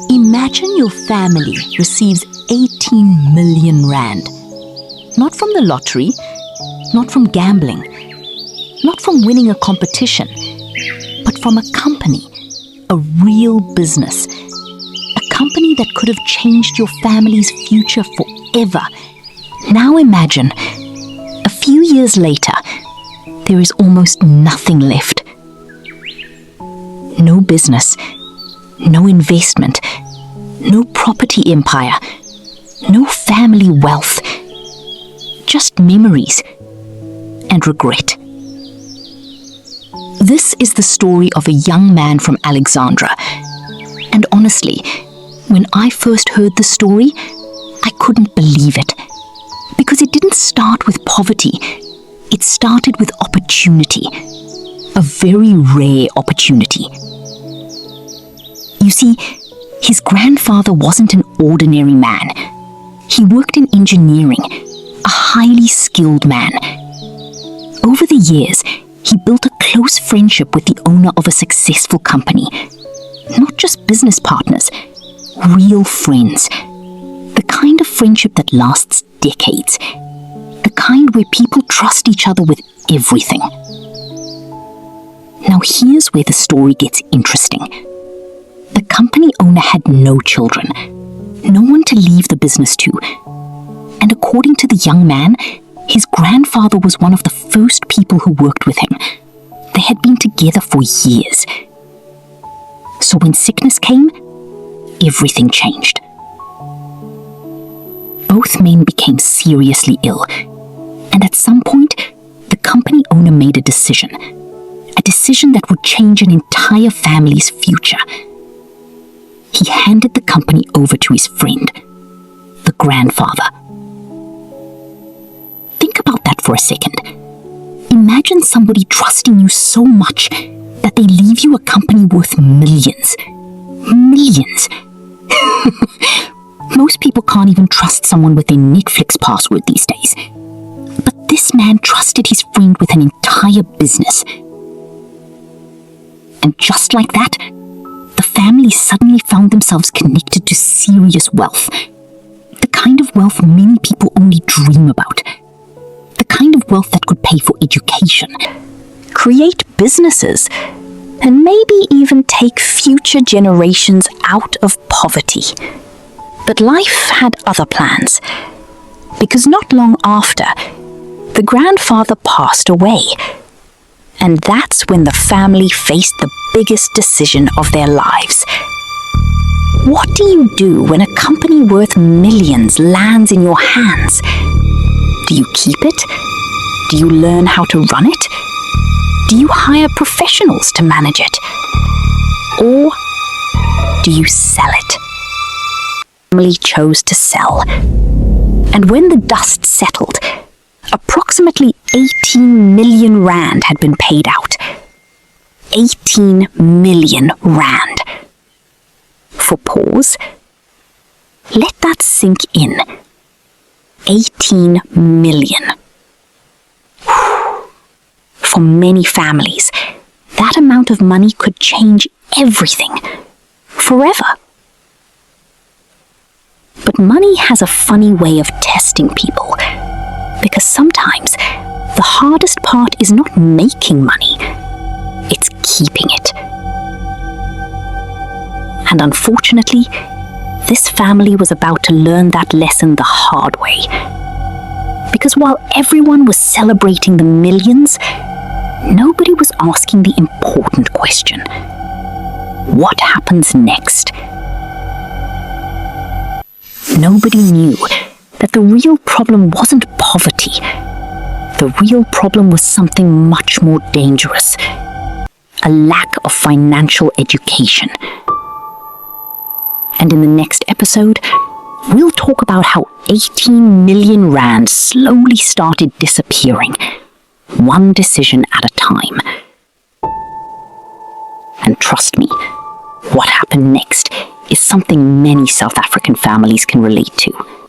Imagine your family receives 18 million rand. Not from the lottery, not from gambling, not from winning a competition, but from a company, a real business. A company that could have changed your family's future forever. Now imagine, a few years later, there is almost nothing left. No business, no investment, no property empire, no family wealth, just memories and regret. This is the story of a young man from Alexandra. And honestly, when I first heard the story, I couldn't believe it. Because it didn't start with poverty, it started with opportunity. A very rare opportunity. You see, his grandfather wasn't an ordinary man. He worked in engineering, a highly skilled man. Over the years, he built a close friendship with the owner of a successful company. Not just business partners, real friends. The kind of friendship that lasts decades. The kind where people trust each other with everything. Now here's where the story gets interesting. The company owner had no children, no one to leave the business to. And according to the young man, his grandfather was one of the first people who worked with him. They had been together for years. So when sickness came, everything changed. Both men became seriously ill, and at some point, the company owner made a decision that would change an entire family's future. He handed the company over to his friend, the grandfather. Think about that for a second. Imagine somebody trusting you so much that they leave you a company worth millions. Millions. Most people can't even trust someone with their Netflix password these days. But this man trusted his friend with an entire business. And just like that, the family suddenly found themselves connected to serious wealth. The kind of wealth many people only dream about. The kind of wealth that could pay for education, create businesses, and maybe even take future generations out of poverty. But life had other plans, because not long after, the grandfather passed away. And that's when the family faced the biggest decision of their lives. What do you do when a company worth millions lands in your hands? Do you keep it? Do you learn how to run it? Do you hire professionals to manage it? Or do you sell it? The family chose to sell. And when the dust settled, approximately 18 million rand had been paid out. 18 million rand. For pause, let that sink in. 18 million. For many families, that amount of money could change everything. Forever. But money has a funny way of testing people. Because sometimes, the hardest part is not making money, it's keeping it. And unfortunately, this family was about to learn that lesson the hard way. Because while everyone was celebrating the millions, nobody was asking the important question. What happens next? Nobody knew that the real problem wasn't poverty. The real problem was something much more dangerous. A lack of financial education. And in the next episode, we'll talk about how 18 million rand slowly started disappearing, one decision at a time. And trust me, what happened next is something many South African families can relate to.